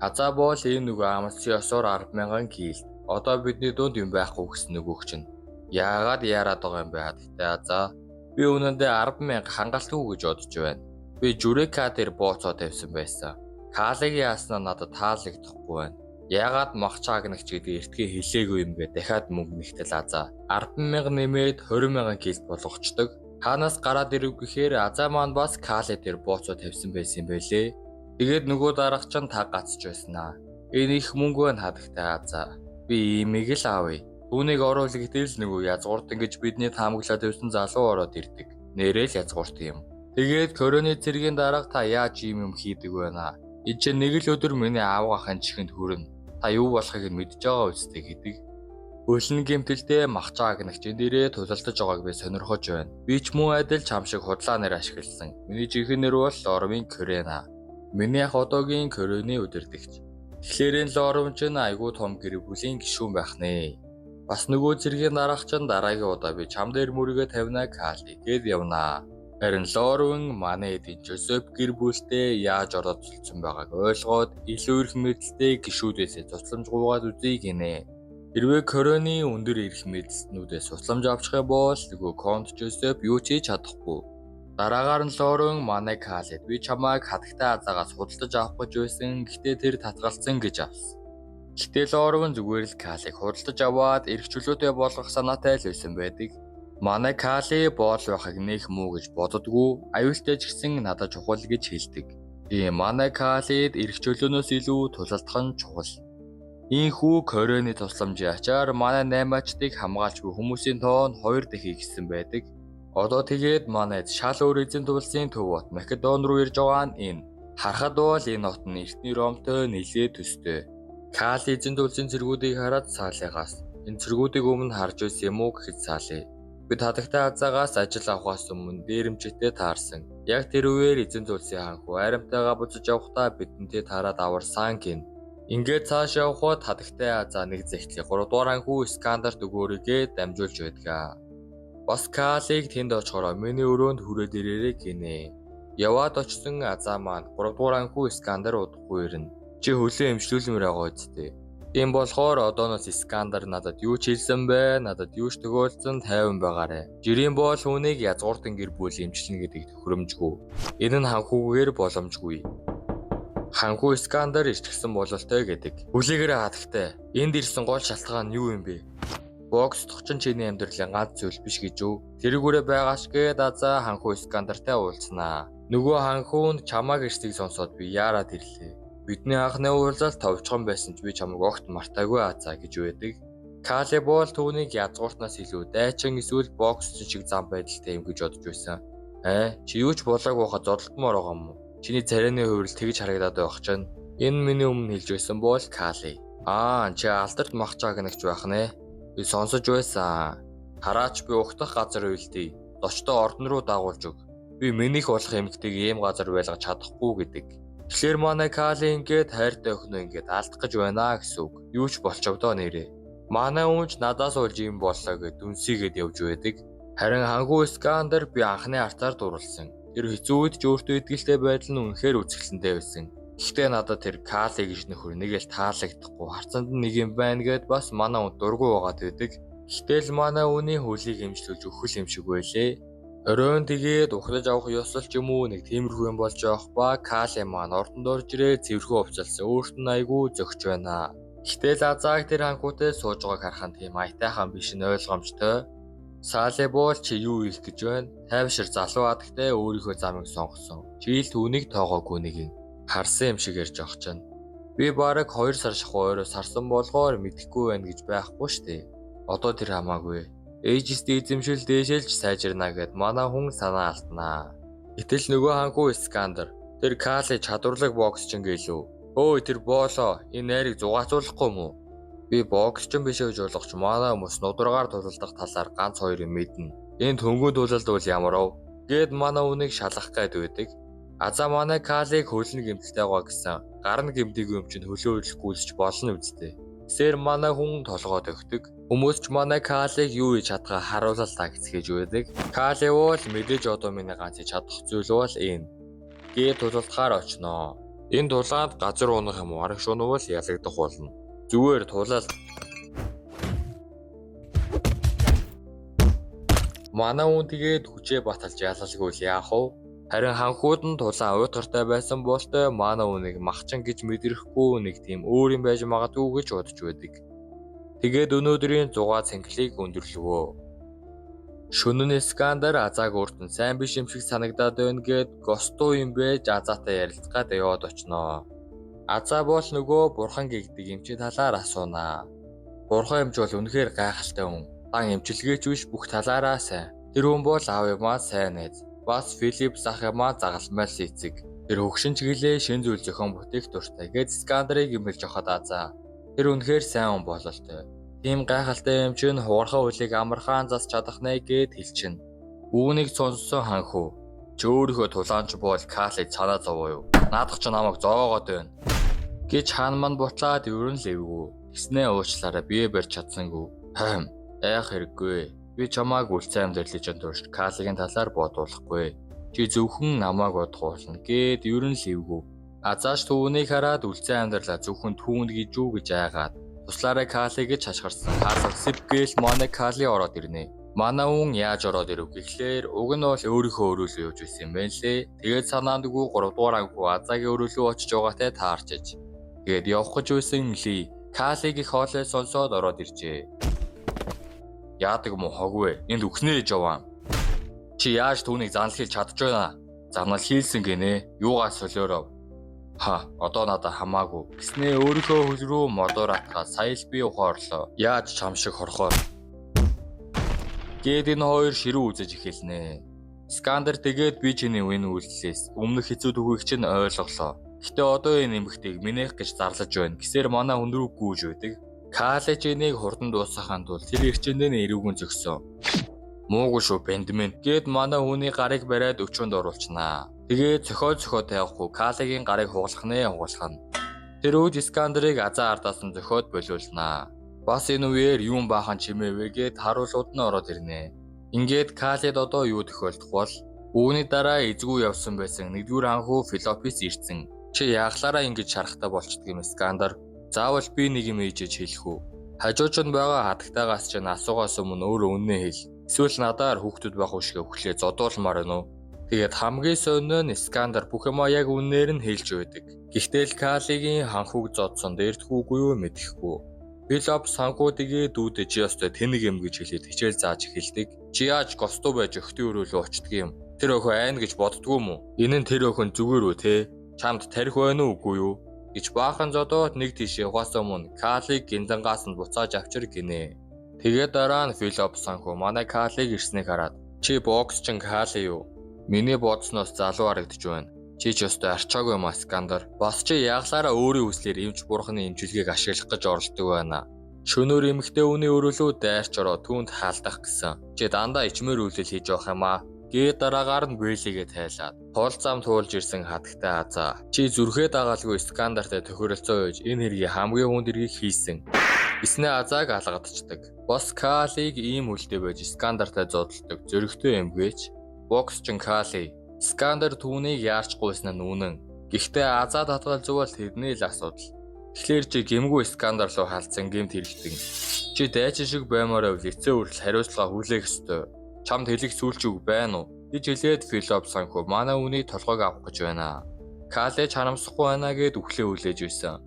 Азаа бол энэ нөгөө амлцын ёсоор 10,000 килд. Одоо бидний дунд юм байхгүй гэсэн нөгөөх чинь. Яагаад яарад байгаа юм бэ хаттай Азаа? Би үнэндээ 10,000 хангалтгүй гэж бодож байна. Би Журека дээр бооцоо тавьсан байсан. Калиг яаснаа надад таалагдахгүй байна. Яагаад махчааг нэгч гэдэг эртгээ хэлээгүй юм бэ? Дахиад мөнгө нэгтэл Азаа. 10,000 нэмээд 20,000 килд болгочдөг. Ханаас гараад ирэв гэхээр Азаа маань бас Кали дээр бооцоо тавьсан байсан юм байлээ. Тэгээд нөгөө дарагч нь таг гацж байснаа. Энэ их мөнгө байна хадагтай Азаа. Би имийг л авъя. Түүнийг оруулах гэтэл нөгөө язгуурт ингэж бидний таамаглаад тавьсан залуу ороод ирдэг. Нэрэл язгуурт юм. Тэгээд короны цэргийн дарга та яаж ийм юм хийдэг вэ наа? Энд чинь нэг л өдөр миний аав ахын чихэнд хүрнэ. та юу болохыг нь мэдж байгаа үстэй гэдэг. Хөлн гэмтэлтэй махчаа гэнэгчэн дээрээ тулалдаж байгааг би сонирхож байна. Би ч мөн адил чам шиг худлаа нэр ашигласан. Миний жинхэнэ нэр бол Лормын Корена. Миний ах одоогийн Корены удирдагч. Тэгэхээр энэ Лорм ч айгүй том гэр бүлийн гишүүн байх нэ. Бас нөгөө зэргийн дараах чинь дараагийн удаа би чам дээр мөрөгөө тавина Кали гэд явнаа. Харин Лорм манай эдийн Жозеф гэр бүлтэй яаж ороод цулцсан байгааг ойлгоод илүү их мэдэлтэй гишүүдээс тусламж гуйгаад үзье гинэ. Хэрвээ Корены өндөр эрх мэдэлтнүүдээс тусламж авчих юм бол нөгөө Конт Жозеф юу ч хийж чадахгүй. Дараагаар нь Лорм манай Калид би чамайг хатагтай азаагаас худалдаж авах гэж байсан. Гэхдээ тэр татгалцсан гэж авсан. Гэхдээ Лорм зүгээр л Калиг худалдаж аваад эрх чөлөөтэй болгох санаатай л байсан байдаг. Манай Кали боол байхыг нэх муу гэж боддоггүй. Аюултай ч гэсэн надад чухал гэж хэлдэг. Тийм манай Калид эрх чөлөөнөөс илүү тулалдах нь чухал. Ийхүү Корены тусламжийн ачаар манай 8-ачдыг хамгаалж буй хүмүүсийн тоон 2 дахин ихсэн байдаг. Одоо тэгээд манайд шал өөр эзэн тулсын төв бот Македон руу ирж байгаа нь энэ. Харахад бол энэ хот нь эртний Ромтой нэлээд төстэй. Кали эзэн тулсын цэргүүдийг хараад саалигаас энэ цэргүүдийг өмнө харж байсан юм уу гэхэд саалээ. Бид хатагтай азаагаас ажил авахаас өмнө дээрэмчтэй таарсан. Яг тэр үеэр эзэн тулсын ханху аримтайгаа буцаж явахдаа бидэнтэй таарад аварсан гин. Ингээд цааш явхад хатагтай азаа нэг зэгтлийн 3 дугаар ханху Искандарт өгөөрийгээ дамжуулж байдгаа. Бас Калиг тэнд очихороо миний өрөөнд хүрээд ирээрэй гинэ. Яваад очсон азаа маань 3 дугаар ханху Искандар удахгүй ирнэ. Чи хөлөө эмчлүүлмээр байгаа үсттэй. Тийм болохоор одооноос Искандар надад юу ч хэлсэн бэ? Надад юу ч төгөөлцөн тайван байгаарэ. Жирийн бол хүнийг язгууртан гэр бүл эмчлэнэ гэдэг төхөөрөмжгүй. Энэ нь ханхугаар боломжгүй. Ханху Искандар ичгсэн бололтой гэдэг. Хүлээгээрээ хатагтай. Энд ирсэн гол шалтгаан нь юу юм бэ? Бокс тохчин чиний амьдралын ганц зүйл биш гэж үү? Тэрүүгээрээ байгаач гээд азаа ханху Искандартай уулзнаа. Нөгөө ханхунд чамааг ирсийг сонсоод би яарад ирлээ. Бидний анхны уулзалт товчхон байсан ч би чамайг огт мартаагүй азаа гэж байдаг. Кали бол түүнийг язгууртнаас илүү дайчин эсвэл боксчин шиг зам байдалтай юм гэж бодож байсан. Чи юу ч болоогүй хаа зодтолтмоор байгаа юм уу? Чиний царайны хувирал тэгж харагдаад байх чинь. Энэ миний өмнө хэлж байсан бол Кали. Чи алдарт махчаа гэнэгч байх нэ. Би сонсож байсан. Хараач би угтах газар үйлдэй. Дочтой ордон руу дагуулж өг. Би минийх болох эмэгтэйг ийм газар байлгаж чадахгүй гэдэг. Тэгэхээр манай Кали ингээд хайртай өхнөө ингээд алдах гэж байна гэсэн үг. Юу ч болчогдоо нэрээ. Манай үнч надаас олж юм боллоо гэд дүнсийгээд явж байдаг. Харин ханху Искандар би анхны артаар дурлсан. Тэр хэцүү үед ч өөртөө итгэлтэй байдал нь үнэхээр үзэсгэлэнтэй байсан. Гэхдээ надад тэр Кали гэж нөхөр нэг л таалагдахгүй харцанд нэг юм байна гэд бас манай үнд дургу байгаад байдаг. Гэтэл манай үний хөлийг хэмжлүүлж өгөх юм шиг байлээ. Оройн тэгээд ухлаж авах ёслол ч юм уу нэг тиймэрхүү юм болж явах ба Кали маань ордонд орж ирээ цэвэрхүү увцалсан өөрт нь айгүй зөгч байна. Гэтэл азааг тэр ханхутай сууж байгааг харахад тийм аятайхан биш нь ойлгомжтой. Саале бол чи юу их гэж байна? Тайвшир залуу адагтай өөрийнхөө замыг сонгосон. Чи л түүнийг тоогоогүй нэг юм харсан юм шиг ярьж авах чинь. Би бараг 2 сар шахуу орой сарсан болохоор мэдэхгүй байна гэж байхгүй штэ. Одоо тэр хамаагүй. Ээжистэй эзэмшил дээшэлж сайжирна гэд манай хүн санаа алднаа. Гэтэл нөгөө ханху Искандар тэр Кали чадварлаг боксчин гэлөө. Өө тэр боолоо энэ найрыг зугаацуулахгүй юм уу? Би боксчин биш гэж ойлгоч манай хүмүүс нудраагаар тулалдах талаар ганц 2 юм мэднэ. Энэ төнгөө тулалд бол ямар ав? Гэд манай үнийг шалгах гээд байдаг. Азаа манай Калиг хөлн гэмтэлтэй байгаа гэсэн. Гарна гэмтээгүй юм чинь хөлөө хөдлөхгүйсч болно үсттэй. Сэр манай хүн толгойд өгдөг. Хүмүүс ч манай Калиг юу хийж чадгаа харуулал та гэцгээж байдаг. Кали бол мэдээж одоо миний ганц чадах зүйл бол энэ. Гээ тулалдахаар очноо. Энэ тулаанд газар унах юм уу? Арга шунувал ялагдах болно. Зүгээр тулаал. Манай хүн тэгээд хүчээ баталж ялалгүй л яах вэ? Харин ханхууд нь тулаан уйтгартай байсан болтой манай үнийг махчин гэж мэдрэхгүй нэг тийм өөр юм байж магадгүй гэж бодож байдаг. Тэгээд өнөөдрийн 6 цэнгэлийг өндөрлөвөө. Шөнө нь Искандар азааг өөрт нь сайн биш юм шиг санагдаад байна гэд гостуу юм байж азаатай ярилцгаад яваад очноо. Азаа бол нөгөө бурхан гэгдэг эмчийн талаар асуунаа. Бурхан эмч бол үнэхээр гайхалтай хүн. Дан эмчилгээч биш бүх талаараа сайн. Тэр хүн бол аав юмаа сайн найз. Бас Филипп ах юмаа загалмай л эцэг. Тэр хөгшин чиглэлээ шин зүйл зохион бүтээх дуртай гэд Искандарыг имэлж явахад азаа. Тэр үнэхээр сайн хүн бололтой. Тийм гайхалтай юм чинь хугархаа үлийг амархан засч чадах нэ гэд хэлчихнэ. Үүнийг сонссон ханхүү. Чи өөрийнхөө тулаанч бол Калиг цанаа зовоо юу? Наадах ч намайг зоогоод байна. Гэж хаан манд бутлаад ерөн лэвгүй. Тэснээ уучлаарай бие барьж чадсангүй. Айх хэрэггүй. Би чамааг үлцэн амьдралын турш Калигийн талаар бодуулахгүй. Чи зөвхөн намайг бодгуулна гэд ерөн лэвгүй. Азааш түүнийг хараад үлцэн амьдралаа зөвхөн түүнд гэж юу гэж айгаад туслаарай Кали гэж хашгирсан. Хаалга сипгээл манай Кали ороод ирнэ. Манай хүн яаж ороод ирэв гэхлээр уг нь бол өөрийнхөө өрөөлөө явж байсан юм байна лээ. Тэгээд санаандгүй 3 дугаар анхуу Азагийн өрөөлөө очиж байгаатай таарчиж. Тэгээд явах гэж байсан Ли Калиг их хоолой сонсоод ороод иржээ. Яадаг юм уу хогвэ? Энд үхнээ гэж яваа. Чи яаж түүнийг занлахыг чадж байна? Занал хийлсэн гинэ. Юугаас солиоров? Одоо надад хамаагүй. Гэснээ өөрийнхөө хөл рүү модоор атгаад сая л би ухаарлоо. Яаж чам шиг хорхоо. Гээд энэ хоёр ширүү үзэж эхэлнэ. Скандер тэгээд би чиний үн үйлслээс өмнөх хэцүү түүхийг чинь ойлголоо. Гэтэ одоо энэ эмэгтэйг минийх гэж зарлаж байна. Гэсээр манай хүн рүү гүйж байдаг. Калич энийг хурдан дуусгахын тулд тэр эрчэндээ эрүүгэн зөксөн. Муугүй шүү Бендмен. Гээд манай хүний гарыг бариад өчөнд оруулчнаа. Тэгээд цохоод тавихгүй Калигийн гарыг хугалах нэ. Тэр үед Скандерыг Азаа ардаас нь зохиод болиулнаа. Бас энэ үеэр юун баахан чимээвэ гэд харуулууд нь ороод ирнэ. Ингээд Калид одоо юу тохиолдох бол үүний дараа эзгүй явсан байсан 1-р анхуу Филопис ирсэн. Чи яахлаараа ингэж шарахтай болчдөг юм Скандер. Заавал би нэг юм ээжэж хэлэх үү? Хажууч нь байгаа хатагтаагаас чинь асуугаас өмнө өөрөө үннээ хэл. Эсвэл надаар хүүхдүүд байх ушиг өглөө зодуулмаар байна уу? Тэгээд хамгийн сонин нь Скандер бүх юм яг үнээр нь хэлж байдаг. Гэхдээ л Калигийн ханхуг зодсон дээрдэхүүгүй юу мэдэхгүй. Филоп санхүү тэгээ дүүдэ чи ёстой тэнэг юм гэж хэлээд хичээл зааж эхэлдэг. Чи яаж гостуу байж өхтөн өрөөлөө очдөг юм? Тэр өхөө айн гэж боддгоо юм уу? Энэ нь тэр өхөн зүгээр үү те? Чамд тарих байна уу үгүй юу? Гэж баахан зодоод нэг тийш явахаас өмнө Калиг гинзангаас нь буцааж авчир гинэ. Тэгээд дараа нь Филоп санхүү манай Калиг ирснийг хараад чи бокс чин Кали юу? Миний бодсноос залуу харагдаж байна. Чи ч ёстой арчаагүй юм Скандер. Бас чи яаглаараа өөрийн хүслээр эмч бурхны эмчилгээг ашиглах гэж оролдог байна. Шөнөөр эмэгтэй үний өрөөлөө дайрч ороо түүнд хаалдах гэсэн. Чи дандаа ичмээр үйлдэл хийж явах юм аа. Гээ дараагаар нь Бэлигээ тайлаад тол зам туулж ирсэн хатагтай Азаа. Чи зүрхээ дагаалгүй Скандертай тохиролцоо үйж энэ хэргийг хамгийн хүнд эргийг хийсэн. Эснээ Азааг алгадчихдаг. Бос Калиг ийм үлдээ байж Скандертай зодтолдог зөрөгтэй эмгэж. Боксчин Кали Скандер түүнийг яарч гуйсан нь үнэн. Гэхдээ Азаа татгал зүгэл тэдний л асуудал. Тэгэхээр чи гэмгүй Скандер руу халдсан гэмт хэрэгтэн. Чи дайчин шиг баймаар байвал эцээ хүртэл хариуцлага хүлээх ёстой. Чамд хэлэх сүүлч үг байна уу? Гэж хэлээд Филоп санхүү манай үнийг толгойг авах гэж байна. Кали чарамсахгүй байна гэд үхлээ хүлээж байсан.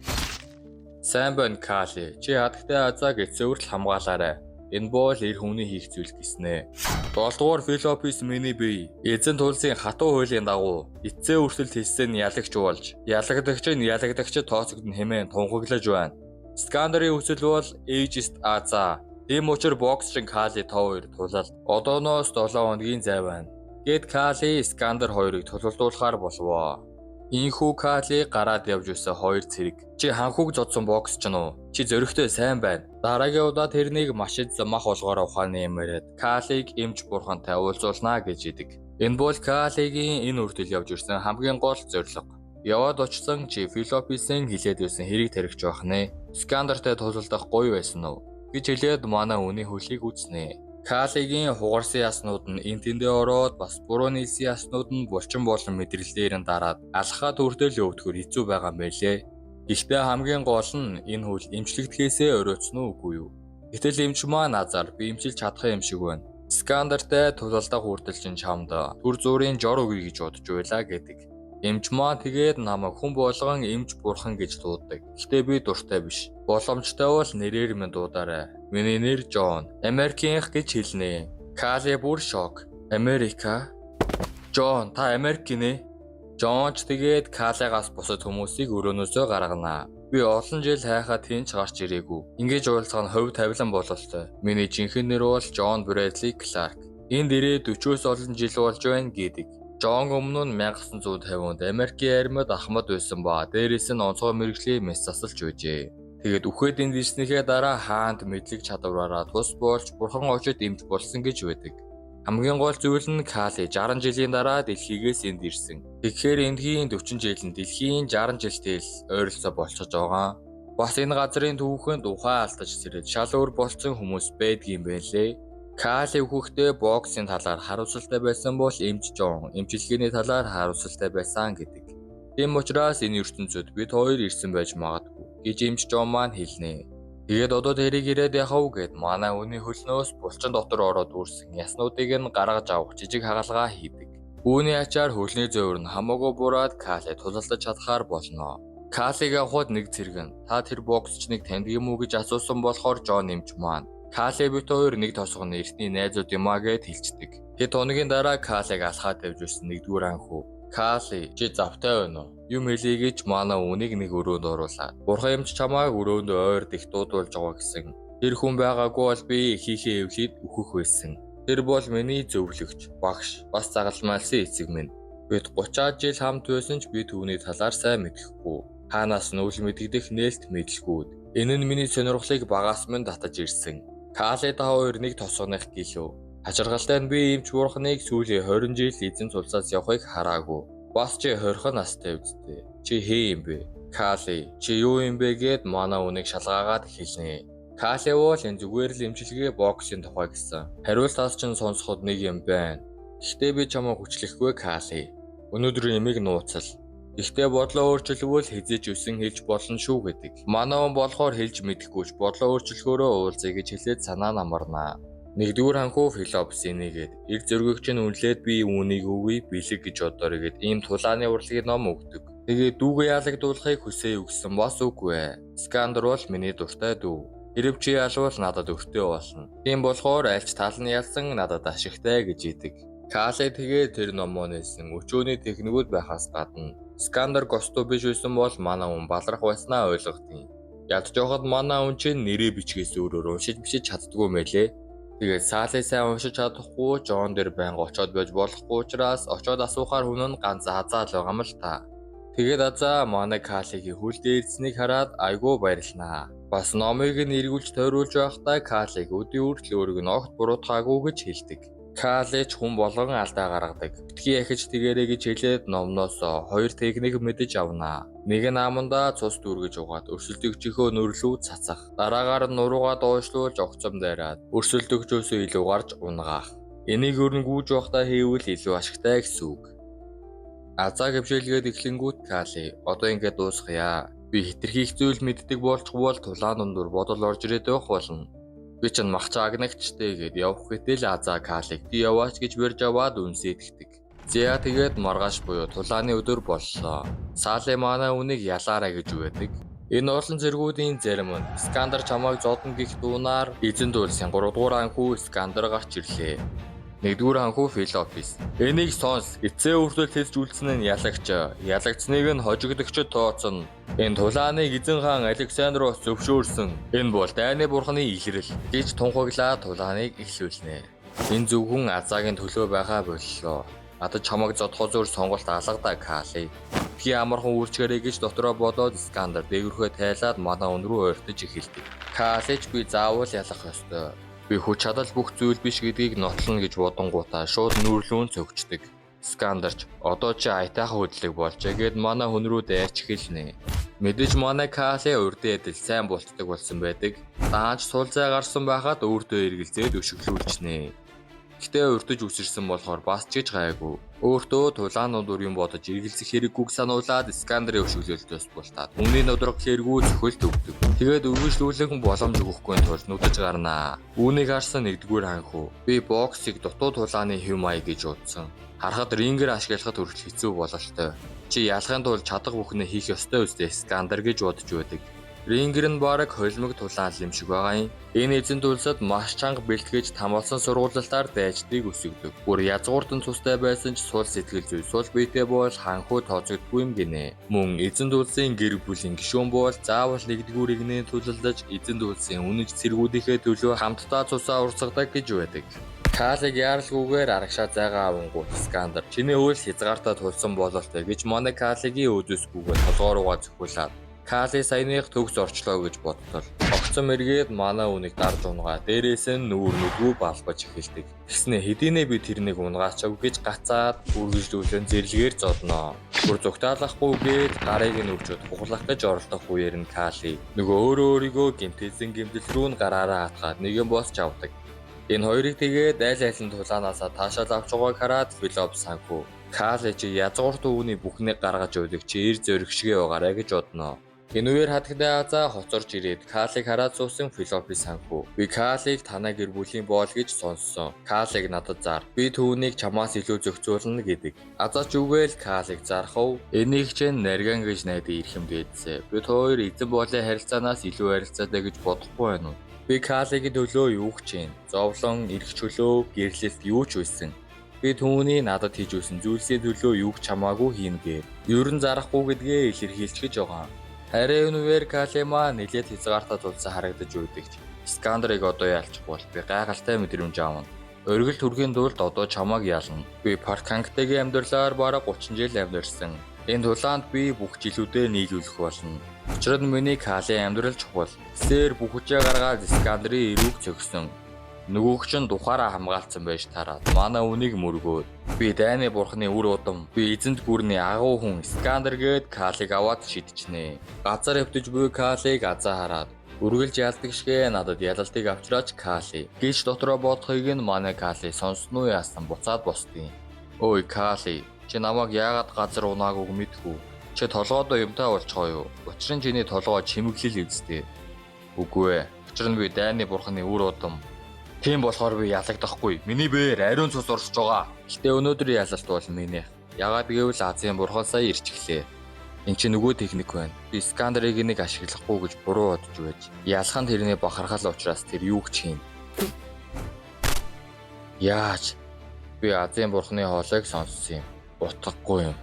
Сайн байна Кали. Чи хатагтай Азааг эцээ хүртэл хамгаалаарай. Энэ бол эр хүний хийх зүйл гэснэ. 7-дугаар Филопис миний бие. Эзэн тулсын хатуу хуулийн дагуу эцээ хүртэл хэлсэн ялагч болж, ялагдагчид тооцогдно хэмээн тунхаглаж байна. Скандерийн хүсэл бол Эйжист Азаа. Тийм учраас боксчин Кали та хоёр тулал. Одооноос 7 хоногийн зай байна. Гэт Кали Скандер хоёрыг тулалдуулахаар болвоо. Инхүү Кали гараад явж өсө 2 цэрэг. Чи ханхуг зодсон бокс ч нөө. Чи зөрөгтэй сайн байна. Дараагийн удаа тэрнийг машид замах болгоор ухааны юмараад Калиг эмч бурхантай уулзуулнаа гэж идэг. Энэ бол Калигийн энэ үртэл явж ирсэн хамгийн гол зорилго. Яваад очсон чи Филописэн хилээд байсан хэрэг тархиж байх нэ. Скандертай тулалдах гоё байсан уу? Гэж хэлээд манай үний хөлийг үзнэ. Калигийн хугарсан яснууд нь энтэндээ ороод бас буруу нийлсэн яснууд нь булчин болон мэдрэлээр нь дараад алхахад хүртэл өвдөхөр хэцүү байгаа юм байлээ. Гэхдээ хамгийн гол нь энэ хөл эмчлэгдэхээсээ оройтсон уу үгүй юу? Гэтэл эмч маань азар би эмчилж чадах юм шиг байна. Скандертай тулалдах хүртэл чинь чамд түр зуурын жор өгье гэж бодож байлаа гэдэг. Эмч маань тэгээд намайг хүн болгон эмч бурхан гэж дууддаг. Гэхдээ би дуртай биш. Боломжтой бол нэрээр минь дуудаарай. Миний нэр Джон. Америкийнх гэж хэлнэ. Кали бүр шок. Америка? Джон, та Америк гинэ? Джон ч тэгээд Калигаас бусад хүмүүсийг өрөөнөөсөө гарганаа. Би олон жил хайхад тэнч гарч ирээгүй. Ингэж уулзах нь хувь тавилан бололтой. Миний жинхэнэ нэр бол Джон Брэдли Кларк. Энд ирээд 40-оос олон жил болж байна гэдэг. Джон өмнө нь 1950-д Америкийн армид ахмад байсан ба дээрээс нь онцгой мэргэжлийн мэс засалж байжээ. Тэгээд үхээд эндийснийхээ дараа хаанд мэдлэг чадвараараа тус болж бурхан очид эмч болсон гэж байдаг. Хамгийн гол зүйл нь Кали 60 жилийн дараа дэлхийгээс энд ирсэн. Тэгэхээр эндхийн 40 жил нь дэлхийн 60 жилтэй л ойролцоо болчихж байгаа. Бас энэ газрын түүхэнд ухаан алдаж сэрэл шал өөр болсон хүмүүс байдгийм байлээ. Кали хүүхдээ боксийн талаар хариуцлагатай байсан бол эмч Жон эмчилгээний талаар хариуцлагатай байсан гэдэг. Тийм учраас энэ ертөнцид бид хоёр ирсэн байж магадгүй гэж эмч Жон маань хэлнэ. Тэгээд одоо тэрийг ирээд яхав гэд манай үний хөлнөөс булчин дотор ороод үрсэн яснуудыг нь гаргаж авах жижиг хагалгаа хийдэг. Үүний ачаар хөлний зөөвөр нь хамаагүй бураад Кали тулалдаж чадхаар болно. Калиг авахд нэг зэрэгэн та тэр боксчныг таньдаг юм уу гэж асуусан болохоор Жон эмч маань Кали бит хоёр нэг тосгоны эртний найзууд юм аа гэд хэлцдэг. Хэд хоногийн дараа Калиг алхаад тавьж ирсэн нэгдүгээр анхүү. Кали чи завтай байна уу? Юм хэлье гэж манай үнийг нэг өрөөнд оруулаад. Бурхан эмч чамайг өрөөнд ойр дэх дуудуулж байгаа гэсэн. Тэр хүн байгаагүй бол би хийхээ эвлээд өөхөх байсан. Тэр бол миний зөвлөгч, багш, бас загалмайлсан эцэг минь. Бид 30 жил хамт байсан ч би түүний талаар сайн мэдэхгүй. Хаанаас нь үл мэддэх нээлт мэдлгүүд. Энэ нь миний сонирхлыг багаас минь татаж ирсэн. Кали та хоёр нэг тосгоных гэлөө. Хачиргалтай нь би эмч бурхныг сүүлийн 20 жил эзэн цулсаас явахыг хараагүй. Бас чи 20 настай үсттэй. Чи хээ юм бэ? Кали, чи юу юм бэ гэд манай үнийг шалгаагаад хэлнэ. Кали бол энэ зүгээр л эмчилгээ боксийн тухай гэсэн. Хариултаас ч сонсоход нэг юм байна. Гэхдээ би чамайг хүчлэхгүй Кали. Өнөөдөр ямиг нууцал. Гэхдээ бодлоо өөрчлөвөл хизээж өсөн хэлж болно шүү гэдэг. Манай хүн болохоор хэлж мэдэхгүйч бодлоо өөрчлөхөөрөө уулзъя гэж хэлээд санаа намарнаа. Нэгдүгээр ханхуу Филопс энийгээд эр зөргөгч нь үнлээд би үүнийг өвгий бэлэг гэж бодоорой гэд ийм тулааны урлагийн ном өгдөг. Тэгээд дүүгээ ялагдуулахыг хүсээ өгсөн бас үгүй ээ. Скандер бол миний дуртай дүү. Хэрв чи ялвал надад өртөө болно. Тийм болохоор альч тал нь ялсан надад ашигтай гэж идэг. Кали тэгээд тэр номоо нээсэн өчөөний техникүүд байхаас гадна Скандер гостуу биш байсан бол манай хүн баларх байснаа ойлгодیں۔ Ядж явахад манай хүн чинь нэрээ бичгээс өөрөөр уншиж бичиж чаддгүй мэлээ. Тэгээд Сали сайн уншиж чадахгүй Жон дээр байнга очоод байж болохгүй учраас очоод асуухаар хүн нь ганц азаал байгаа юм л та. Тэгээд азаа манай Калигийн хүл дээрснийг хараад айгүй баярлнаа. Бас номыг нь эргүүлж тойруулж байхдаа Калиг өдөө үртэл өөрийг нь огт буруутгаагүй гэж хэлдэг. Кали ч хүн болгон алдаа гаргадаг. Битгий яхиж тэгэрэй гэж хэлээд номноос хоёр техник мэдэж авнаа. Нэг нь амандаа цус дүүргэж угаад өрсөлдөгчийнхөө нүрлүү цацах. Дараагаар нь нуруугаа доошлуулж огцом дайраад өрсөлдөгчөөсөө илүү гарч унгаах. Энийг өрнгүүж байхдаа хийвэл илүү ашигтай гэсэн үг. Азаа гэвшээлгээд эхлэнгүүт Кали одоо ингээд дуусгая. Би хитрхи их зүйл мэддэг болчихвол тулаан дундуур бодол орж ирээд байх болно. Би ч махчаа агнагчтэй гэд явах гэтэл Азаа Калиг би яваач гэж барьж аваад үнсэтгэдэг. Зя тэгээд маргааш буюу тулааны өдөр боллоо. Сали манай үнийг ялаарай гэж өгдөг. Энэ олон зэргүүдийн зарим нь Скандер чамайг зодно гэх дуунаар эзэн дуулсан 3 дугаар анхүү Скандер гарч ирлээ. Нэгдүгээр анхүү Филопс. Энийг сонс. Эцээ үрдэл хэлж үлдсэн нь ялагч. Ялагдсныг нь хожигдогчд тооцно. Энэ тулааныг эзэн хаан Александроос зөвшөөрсөн. Энэ бол дайны бурханы илрэл гэж тунхаглаа тулааныг эхлүүлнэ. Энэ зөвхөн Азаагийн төлөө байгаа боллоо. Надад чамайг зодхоо зөөр сонголт алгадаа Кали. Би амархан үйлчгэрэй гэж дотроо бодоод Скандер дээгүрхээ тайлаад манай өн рүү ойртож эхэлдэг. Калич би заавал ялах ёстой. Би хүч чадал бүх зүйл биш гэдгийг нотлоно гэж бодонгуудаа шууд нүрлүүн цогчдөг. Скандерч одоо чи айтайхан хөдлөг болжээ гэд манай хүн рүү дайрч хэлнэ. Мэдээж манай Кали урдын адил сайн болцдог болсон байдаг. Даанч суулзай гарсан байхад өөртөө эргэлзээд өшөглүүлчихнэ. Гэтэ урдж үсэрсэн болохоор бас ч гэж гайгүй. Өөртөө тулаан нуdur юм бодож эргэлзэх хэрэггүйг сануулад Скандерын өшөглөлтөөс бултаад өмнөний нудраг хэрэггүй цохилт өгдөг. Тэгээд үргэлжлүүлэх боломж өгөхгүй тул нүдэж гарнаа. Үүнийг харсан нэгдүгээр ханхүү. Би боксыг дутуу тулааны хэв маяг гэж удсан. Харахад рингер ашиглахад хүртэл хэцүү бололтой. Чи ялахын тулд чадах бүхнээ хийх ёстой үстэй Скандер гэж бодож байдаг. Рингер нь бараг холимог тулаан юм шиг байгаа юм. Энэ эзэн дулсад маш чанга бэлтгэж тамалсан сургуулалтаар дайчдыг өсгдөг. Бүр язгууртан цустай байсан ч сул сэтгэл зүй сул биетэй бол ханхуу тооцогдгүй юм гинэ. Мөн эзэн дулсын гэр бүлийн гишүүн бол заавал нэгдүгээр игнээ тулалдаж эзэн дулсын үнэж цэргүүдийнхээ төлөө хамтдаа цусаа урсгадаг гэж байдаг. Калиг яаралгүйгээр арагшаа зайгаа авангууд Скандер чиний хөл хязгаартаа тулсан бололтой гэж манай Калигийн өдөөсгүйгээр толгооруугаа зөвхүүлээд Кали саяных төгс орчлоо гэж бодтол огцом эргээд манай үнийг дарж унгаа. Дээрээс нь нүгүү балбаж эхэлдэг. Тэгснэ хэдийнэ би тэрнийг унгаач гэж гацаад үргэлжлүүлэн зэрлэгээр зодноо. Бүр зүгтаалахгүй гээд гарыг нь өвчөд хуглах гэж оролдох үеэр нь Кали нөгөө өөрийгөө гэмтэлсэн гэмтэл рүү нь гараараа хатгаад нэгэн босч авдаг. Энэ хоёрыг тэгээд аль алин тулаанаасаа таашаал авч байгааг хараад Филоп санхүү. Кали чи язгуурт өвний бүхнийг гаргаж өгдөг чи ир зөрөх шигэ байгаарэ гэж бодноо. Энэ үеэр хатгадаа азаа хоцорж ирээд Калиг хараад суусан Филопи санхүү. Би Калиг танай гэр бүлийн боол гэж сонссон. Калиг надад зар. Би түүнийг чамаас илүү зохицуулна гэдэг. Азаа ч үгээл Калиг зархав. Энийг чинь нарган гэж найдаа ирэх юм дээдсэ. Бид хоёр эзэн боолын харилцаанаас илүү харилцаатай гэж бодохгүй байна уу? Би Калигийн төлөө юу гэж чинь? Зовлон, эрх чөлөө, гэрлэлт юу ч үйсэн. Би түүний надад хийж өгсөн зүйлсийн төлөө юу ч хамаагүй хийнэ. Ер нь зарахгүй гэдгээ илэрхийлж гэж байгаа. Харин үнээр Калима нэлээд хязгаартаа тулсан харагдаж үйдэг. Скандрыг одоо яалчих бол би гайхалтай мэдрэмж аавна. Өргөл төрхийн тулд одоо чамааг ялна. Би Паркангтагийн амьдралаар бараг 30 жил амьдарсан. Энэ тулаанд би бүх жилүүдэд нийлүүлэх болно. Учир нь миний Калигийн амьдрал чухал. Сэр бүх хүчээ гаргаад Скандрын эрүүг цогсон. Нөгөөх чинь тухаараа хамгаалцсан байж тараад манай үнийг мөргөөд би дайны бурхны үр удам би эзэнт гүрний агуу хүн Скандер гээд Калиг аваад шидчихнэ. Газар хөвтөж буй Калиг азаа хараад үргэлж ялдаг шигэ надад ялалтыг авчраач Кали гэж дотроо бодохыг нь манай Кали сонсноо яасан буцаад босдیں۔ Ой Кали чи намайг яагаад газар унаагүй мэдхүү? Чи толгойдоо юмтай болчихоо юу? Учир нь чиний толгой чимэглэл эвдтэй. Үгүй ээ. Учир нь би дайны бурхны үр удам. Тийм болохоор би ялагдахгүй. Миний бээр ариун цус орсож байгаа. Гэтэ өнөөдөр ялалт бол минийх. Ягаад гэвэл Азийн бурхан сая ирж гэлээ. Энд чи нөгөө техник байна. Би Скандрыг нэг ашиглахгүй гэж буруу бодож байж. Ялхан тэрний бахархал учраас тэр юу гэж хийн. Яаж? Би Азийн бурханы хоолойг сонссон юм. Утгагүй юм.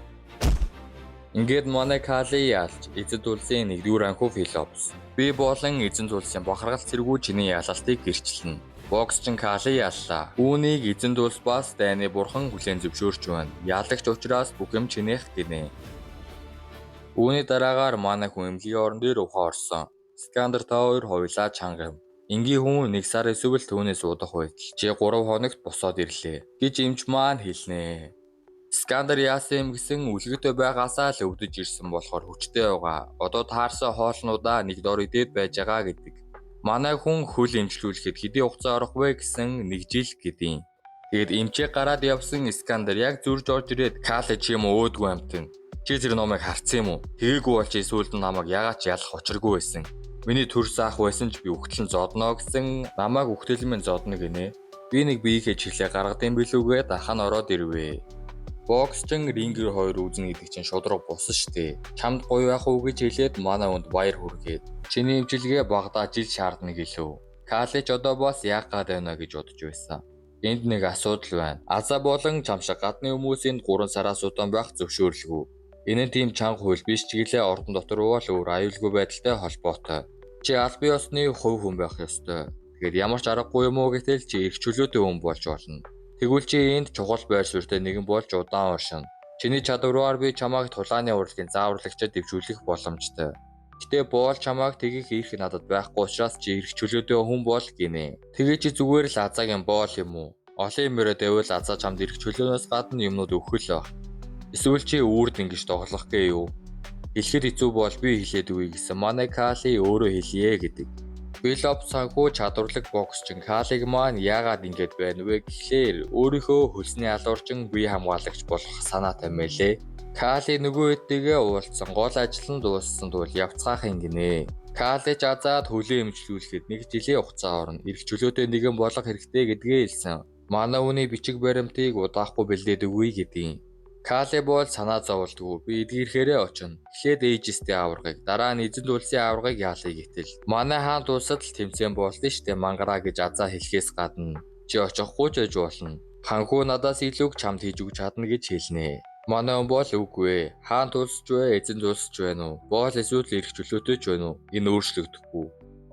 Ингээд манай Кали ялж эзэд улсын нэгдүгээр анхуу Филопс. Би болон эзэн улсын бахархал цэргүү чиний ялалтыг гэрчлэнэ. Боксчин Кали яллаа. Үүнийг эзэн улс бас дайны бурхан хүлээн зөвшөөрч байна. Ялагч учраас бүх юм чинийх гинэ. Үүний дараагаар манай хүн эмнэлгийн орон дээр ухаан орсон. Скандер та хоёр хоёлаа чангав. Энгийн хүн 1 сар эсвэл түүнээс удах байтал чи 3 хоногт босоод ирлээ гэж эмч маань хэлнэ. Скандер яасан юм гэсэн үлгэтэй байгаасаа л өвдөж ирсэн болохоор хүчтэй байгаа. Одоо таарсан хоолнуудаа нэг дор идээд байж байгаа гэдэг. Манай хүн хөл эмчлүүлэхэд хэдийн хугацаа орох вэ гэсэн 1 жил гэдیں۔ Тэгэд эмчээ гараад явсан Скандер яг зурж орж ирээд Кали чи юм өөдгүй амтэн. Чи тэр номыг харсан юм уу? Тэгээгүй бол чи сүүлд нь намайг ягаад ч ялах учиргүй байсан. Миний төрс аах байсан ч би өгтлэн зодноо гэсэн намайг өгтөлмэн зодно гинэ. Би нэг биеийнхээ чихлээ гаргадсан билүүгээ дахан ороод ирвэ. Боксчин рингер хоёр үзнэ гэдэг чинь шудраг бусан штэ. Чамд гоё байх уу гэж хэлээд манай хүнд баяр хүргээд. Чиний имчилгээ багадаа жил шаардна гэлөө. Кали ч одоо бас яах гээд байна гэж бодож байсан. Энд нэг асуудал байна. Азаа болон чам шиг гадны хүмүүсийн 3 сараас удаан байх зөвшөөрлгүй. Энэ нь тийм чанга хууль биш ч гэлээ ордон дотор бол өөр аюулгүй байдалтай холбоотой. Чи аль бие усны хувь хүн байх ёстой. Тэгэхээр ямар ч аргагүй юм уу гэтэл чи их чөлөөтэй хүн болж болно. Тэгвэл чи энд чухал байр суурьтай нэгэн болж удаан уншина. Чиний чадвараар би чамайг тулааны урлагийн зааварлагчид дэвшүүлэх боломжтой. Гэтэ боол чамайг тгийх ирэх надад байхгүй учраас чи ирэх чөлөөтэй хүн бол гинэ. Тэгээ чи зүгээр л Азаагийн боол юм уу? Олон юмроо дэвэл Азаа чамд ирэх чөлөөнөөс гадна юмнууд өгөх л баг. Эсвэл чи үрд ингэж тоглох гээ юу? Хэлэхэд хэцүү бол би хэлээд үгүй гэсэн манай Кали өөрөө хэлье гэдэг. Филоп санхүү чадварлаг боксчин Калиг маань яагаад ингэж байна вэ гэхээр өөрийнхөө хөлсний алуурчин бие хамгаалагч болох санаатай мэлээ. Кали нөгөө хэдийгээ уулзсан гол ажил нь дууссан тул явцгаах юм гинэ. Кали ч Азаад хөлөө эмчлүүлэхэд 1 жилийн хугацаа орно. Ирэх чөлөөтэй нэгэн болох хэрэгтэй гэдгээ хэлсэн. Манай үний бичиг баримтыг удаахгүй бэлдээд өгье гэдیں۔ Кали бол санаа зовлтгүй. Би эдгээрхээрээ очино. Эхлээд ээжистэй аваргыг, дараа нь эзэнт улсын аваргыг яалаа гэтэл. Манай хаан тусад л тэмцээн болно штэ мангараа гэж Азаа хэлхээс гадна. Чи очихгүй ч байж болно. Ханхүү надаас илүү чамд хийж өгч чадна гэж хэлнэ. Манай хүн бол үгүй ээ. Хаан тулсч вэ, эзэн тулсч байна уу? Боол эсвэл ирэх чөлөөтэй ч байна уу? Энэ өөрчлөгдөхгүй.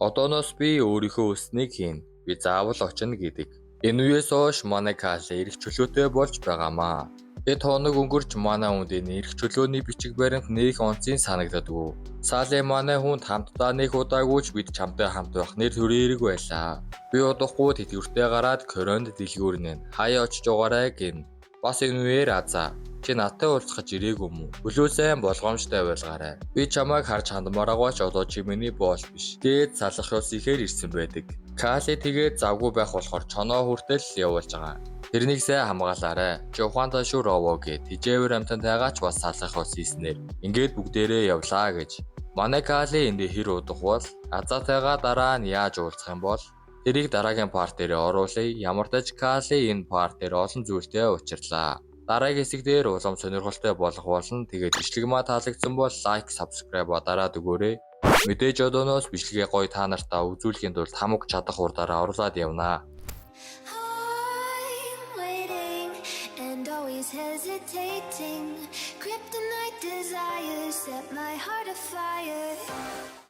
Одооноос би өөрийнхөө өснийг хийн. Би заавал очино гэдэг. Энэ үеэс хойш манай Кали ирэх чөлөөтэй болж байгаамаа. Хэд хоног өнгөрч манай хүнд энэ эрх чөлөөний бичиг баримт нэх онцгийн санагдадгүй. Саалын манай хүнд хамтдаа нэх удаагүй ч бид чамтай хамт байх нэр төрөөрөг байлаа. Би удахгүй тэтгэвртэй гараад коронд дэлгүүрнэ. Хаяа очиж угаарай гин. Бас энэ үеэр азаа. Чи надтай уулзах ирээгүй юм уу? Өглөө сайн болгоомжтой байлгаарай. Би чамайг харж хандмаар байгаач одоо чи миний боол биш. Гээд салах ус ихээр ирсэн байдаг. Кали тэгээд завгүй байх болохоор чоноо хүртэл явуулж байгаа. Тэрнийг сайн хамгаалаарай. Чи ухаантай шүү Рово гэд тижээвэр амтантайгаа ч бас салах ус ийснээр. Ингээд бүгдээрээ явлаа гэж. Манай Кали энд хэр удах бол азаатайгаа дараа нь яаж уулзах юм бол тэрийг дараагийн партиэрээ оруулъя. Ямар ч тач Кали энэ партиэр олон зүйлтэй учирлаа. Дараагийн хэсэг дээр улам сонирхолтой болох болно. Тэгээд бичлэг маа таалагдсан бол лайк, subscribe дараад өгөөрэй. Мэдээж одооноос бичлэгээ гоё та нартаа үзүүлэхийн тулд хамаг чадах хурдаараа оруулаад явнаа. Hesitating, kryptonite desires set my heart afire.